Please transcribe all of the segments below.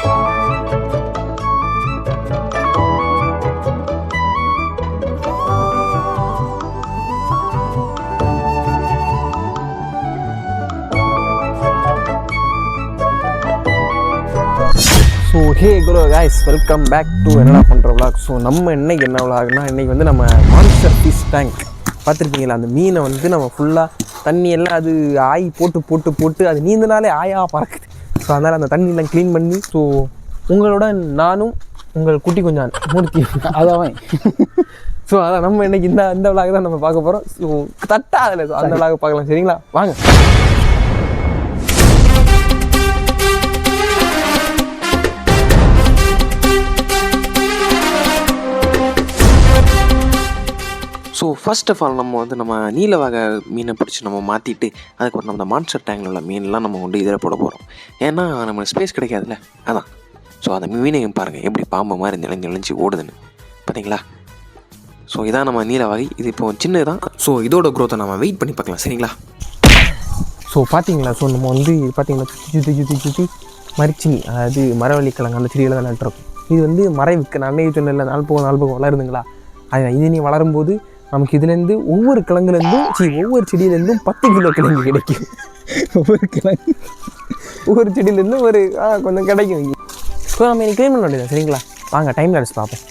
So hey bro guys, welcome back to என்னடா பண்ணுற vlog. So நம்ம இன்றைக்கி என்ன விளாக்னா, இன்றைக்கி வந்து நம்ம மான்ஸ்டர் ஃபிஷ் டேங்க் பார்த்துருப்பீங்களா, அந்த மீனை வந்து நம்ம ஃபுல்லாக தண்ணி எல்லாம் அது ஆய் போட்டு போட்டு போட்டு அது நீந்தனாலே ஆயாக பறக்குது. ஸோ அதனால் அந்த தண்ணியெல்லாம் க்ளீன் பண்ணி, ஸோ உங்களோட நானும் உங்கள் குட்டி கொஞ்சம் மூர்த்தி அதான். ஸோ அதான் நம்ம இன்றைக்கி இந்த விளாக் தான் நம்ம பார்க்க போகிறோம். ஸோ தட்டா அதில் அந்த விளாக் பார்க்கலாம், சரிங்களா? வாங்க. ஸோ ஃபர்ஸ்ட் ஆஃப் ஆல் நம்ம வந்து நம்ம நீல வகை மீனை பிடிச்சி நம்ம மாற்றிட்டு அதுக்கப்புறம் நம்ம மான்ஸ்டர் டேங்கில் உள்ள மீன்லாம் நம்ம கொண்டு இதில் போட போகிறோம். ஏன்னா நம்ம ஸ்பேஸ் கிடைக்காதுல்ல, அதான். ஸோ அந்த மீனையும் பாருங்கள் எப்படி பாம்பு மாதிரி நினைஞ்சு ஓடுதுன்னு பார்த்தீங்களா. ஸோ இதான் நம்ம நீல வகை. இது இப்போ சின்னது தான். ஸோ இதோட க்ரோத்தை நம்ம வெயிட் பண்ணி பார்க்கலாம், சரிங்களா? ஸோ பார்த்தீங்களா, ஸோ நம்ம வந்து பார்த்தீங்கன்னா சுற்றி மரிச்சினி, அதாவது மரவள்ளிக்கிழங்கு அந்த செடியில் தான் நட்டுருக்கும். இது வந்து மறைவுக்கு அன்னைக்கு சொன்ன நாள் போக வளருதுங்களா. அது இது நீ வளரும்போது நமக்கு இதுலேருந்து ஒவ்வொரு கிழங்குலேருந்தும் ஒவ்வொரு செடியிலேருந்தும் 10 கிலோ கிழங்கு கிடைக்கும். ஒவ்வொரு செடியிலேருந்தும் ஒரு கொஞ்சம் கிடைக்கும். ஸோ நம்ம இன்னைக்கு க்ளீன் பண்ண வேண்டியது, சரிங்களா? வாங்க டைம் லேப்ஸ் பார்ப்போம்.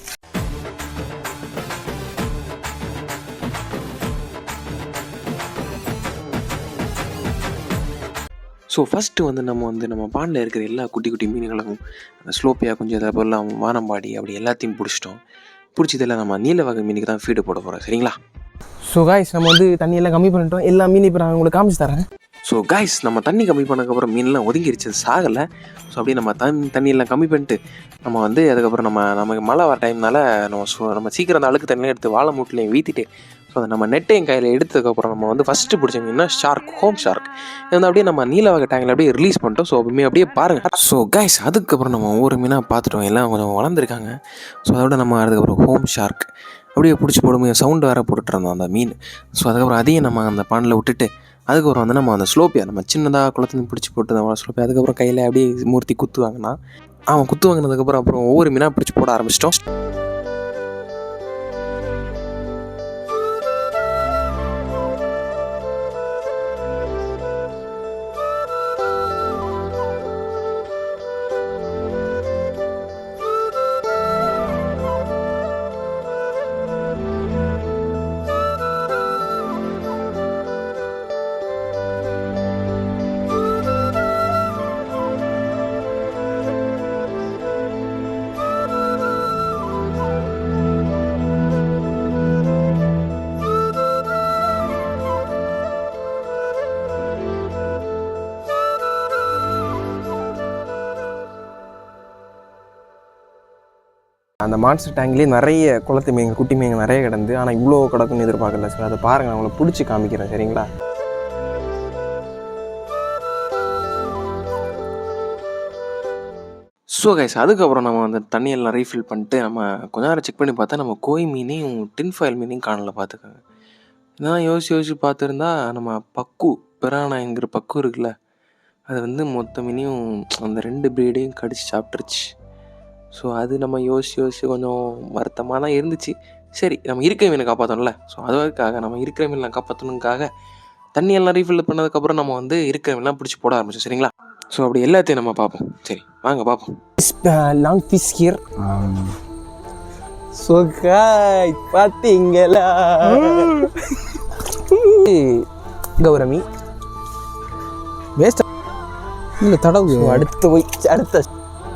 ஸோ ஃபஸ்ட்டு வந்து நம்ம பாண்டில் இருக்கிற எல்லா குட்டி குட்டி மீன்களும் அந்த ஸ்லோப்பியாக கொஞ்சம் இதை போலாம் வானம்பாடி அப்படி எல்லாத்தையும் பிடிச்சதெல்லாம் நம்ம நீல வகை மீனுக்கு தான் ஃபீடு போட போகிறோம், சரிங்களா? ஸோ காய்ஸ், நம்ம வந்து தண்ணியெல்லாம் கம்மி பண்ணிட்டோம். எல்லா மீன் இப்போ நான் உங்களுக்கு காமிச்சு தரேன். ஸோ காய்ஸ், நம்ம தண்ணி கம்மி பண்ணதுக்கப்புறம் மீன்லாம் ஒதுங்கிருச்சு, சாகலை. ஸோ அப்படியே நம்ம தண்ணியெல்லாம் கம்மி பண்ணிட்டு நம்ம வந்து அதுக்கப்புறம் நமக்கு மழை வர டைம்னால நம்ம சீக்கிரம் அந்த அழுக்கு தண்ணியெலாம் எடுத்து வாழை மூட்டிலையும் வீற்றிட்டு ஸோ அதை நம்ம நெட்டையும் கையில் எடுத்ததுக்கப்புறம் நம்ம வந்து ஃபஸ்ட்டு பிடிச்ச மீன்னா ஹோம் ஷார்க். இது வந்து அப்படியே நம்ம நீல வகை டேங்கில் அப்படியே ரிலீஸ் பண்ணிட்டோம். ஸோ அப்படியே பாருங்கள். ஸோ கைஸ், அதுக்கப்புறம் நம்ம ஒவ்வொரு மீனாக பார்த்துட்டோம், எல்லாம் கொஞ்சம் வளர்ந்துருக்காங்க. ஸோ அதோட நம்ம அதுக்கப்புறம் ஹோம் ஷார்க் அப்படியே பிடிச்சி போடும்போது சவுண்டு வேறு போட்டுட்டு இருந்தோம் அந்த மீன். ஸோ அதுக்கப்புறம் அதையும் நம்ம அந்த பானில் விட்டுட்டு அதுக்கப்புறம் வந்து நம்ம அந்த ஸ்லோப்பியா நம்ம சின்னதாக குளத்துலேருந்து பிடிச்சி போட்டு அந்த ஸ்லோப்பியா அதுக்கப்புறம் கையில் அப்படியே மூர்த்தி குத்துவாங்கன்னா அவன் குத்து வாங்கினதுக்கப்புறம் அப்புறம் ஒவ்வொரு மீனாக பிடிச்சி போட ஆரம்பிச்சிட்டோம். அந்த மான்ஸ்டர் டேங்க்லேயே நிறைய குளத்து மீன் குட்டி மீன் நிறைய கிடந்து, ஆனால் இவ்வளோ கிடக்குன்னு எதிர்பார்க்கல. சார் அதை பாருங்கள், அவங்கள பிடிச்சி காமிக்கிறேன், சரிங்களா? ஸோ கைஸ், அதுக்கப்புறம் நம்ம வந்து தண்ணியெல்லாம் ரீஃபில் பண்ணிட்டு நம்ம கொஞ்ச நேரம் செக் பண்ணி பார்த்தா நம்ம கோய் மீனையும் டின்ஃபாயில் மீனையும் காணல. பார்த்துக்கோங்க. நான் யோசிச்சு பார்த்துருந்தா நம்ம பிரானாங்கிற பக்கு இருக்குல்ல, அது வந்து மொத்த மீனையும் அந்த 2 ப்ரீடையும் கடிச்சு சாப்பிட்ருச்சு. ஸோ அது நம்ம யோசிச்சு கொஞ்சம் வருத்தமாக தான் இருந்துச்சு. சரி, நம்ம இருக்கிற மீனை காப்பாற்றணும்ல. ஸோ அதுக்காக நம்ம இருக்கிற மீன்லாம் காப்பாற்றணுக்காக தண்ணியெல்லாம் ரீஃபில் பண்ணதுக்கப்புறம் நம்ம வந்து இருக்கிற மீன்லாம் பிடிச்சி போட ஆரம்பிச்சோம், சரிங்களா? ஸோ அப்படி எல்லாத்தையும் நம்ம பார்ப்போம். சரி வாங்க பார்ப்போம். Long fish here. ஸோ காய் பார்த்தீங்களா, கௌரமி வேஸ்ட் இல்லை தடவு. அடுத்த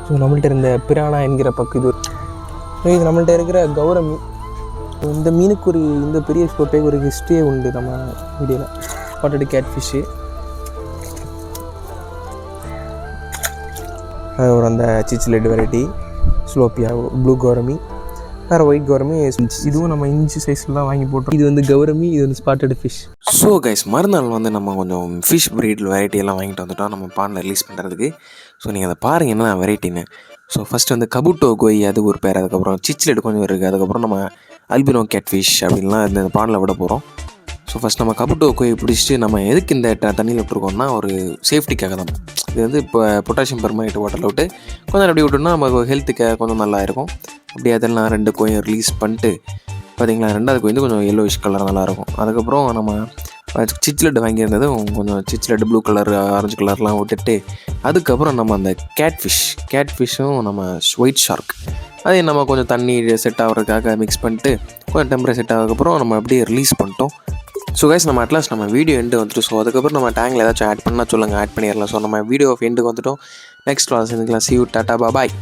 ஸோ நம்மள்ட்ட இருந்த பிரானா என்கிற பக்கு இது நம்மள்ட்ட இருக்கிற கௌரமி. இந்த மீனுக்கு இந்த பெரிய ஸ்கோப்பேக்கு ஒரு ஹிஸ்ட்ரியே உண்டு நம்ம வீடியோவில். ஸ்பாட்டட் கேட் ஃபிஷ்ஷு, ஒரு அந்த சிச்சிலெட் வெரைட்டி, ஸ்லோப்பியா, ப்ளூ கௌரமி, வேறு ஒயிட் கௌரமி. இதுவும் நம்ம இன்ச்சு சைஸில் தான் வாங்கி போட்டோம். இது வந்து கௌரமி, இது வந்து ஸ்பாட்டட் ஃபிஷ். ஸோ கைஸ், மறுநாள் வந்து நம்ம கொஞ்சம் ஃபிஷ் ப்ரீட் வெரைட்டியெல்லாம் வாங்கிட்டு வந்துட்டோம் நம்ம பாண்டில் ரிலீஸ் பண்ணுறதுக்கு. ஸோ நீங்கள் அதை பாருங்கள் என்ன வெரைட்டின்னு. ஸோ ஃபஸ்ட்டு வந்து கபுட்டோ கோய், அது ஒரு பேர். அதுக்கப்புறம் சிச்சிலெட் கொஞ்சம் இருக்குது. அதுக்கப்புறம் நம்ம அல்பினோ கேட் ஃபிஷ் அப்படின்லாம் இந்த பாண்டில் விட போகிறோம். ஸோ ஃபஸ்ட் நம்ம கபுட்டோ கோயை பிடிச்சிட்டு நம்ம எதுக்கு இந்த தண்ணியில் விட்டுருக்கோம்னா ஒரு சேஃப்டிக்காக தான். இது வந்து இப்போ பொட்டாசியம் பெர்மனேட் வாட்டரில் விட்டு கொஞ்சம் நேரம் அப்படி விட்டோம்னா நமக்கு ஹெல்த்துக்கு கொஞ்சம் நல்லா இருக்கும். அப்படி அதெல்லாம் 2 கோயும் ரிலீஸ் பண்ணிட்டு பார்த்திங்களா, 2வது கோய் வந்து கொஞ்சம் எல்லோயிஷ் கலர் நல்லாயிருக்கும். அதுக்கப்புறம் நம்ம சிச்லெட் வாங்கியிருந்தது கொஞ்சம் சிச்லெட் ப்ளூ கலர் ஆரஞ்சு கலர்லாம் விட்டுட்டு அதுக்கப்புறம் நம்ம அந்த கேட்ஃபிஷ்ஷும் நம்ம ஒயிட் ஷார்க் அதே நம்ம கொஞ்சம் தண்ணி செட் ஆகிறதுக்காக மிக்ஸ் பண்ணிட்டு கொஞ்சம் டெம்பரேச்சர் செட் ஆகிறதுக்கப்புறம் நம்ம அப்படியே ரிலீஸ் பண்ணிட்டோம். ஸோ கைஸ் நம்ம அட்லாஸ்ட் நம்ம வீடியோ எண்டு வந்துட்டு. ஸோ அதுக்கப்புறம் நம்ம டேங்கில் ஏதாச்சும் ஆட் பண்ணால் சொல்லுங்கள், ஆட் பண்ணிடலாம். ஸோ நம்ம வீடியோ எண்டுக்கு வந்துட்டோம். நெக்ஸ்ட் கிளாஸ் இருந்துக்கலாம். See you, tata, bye.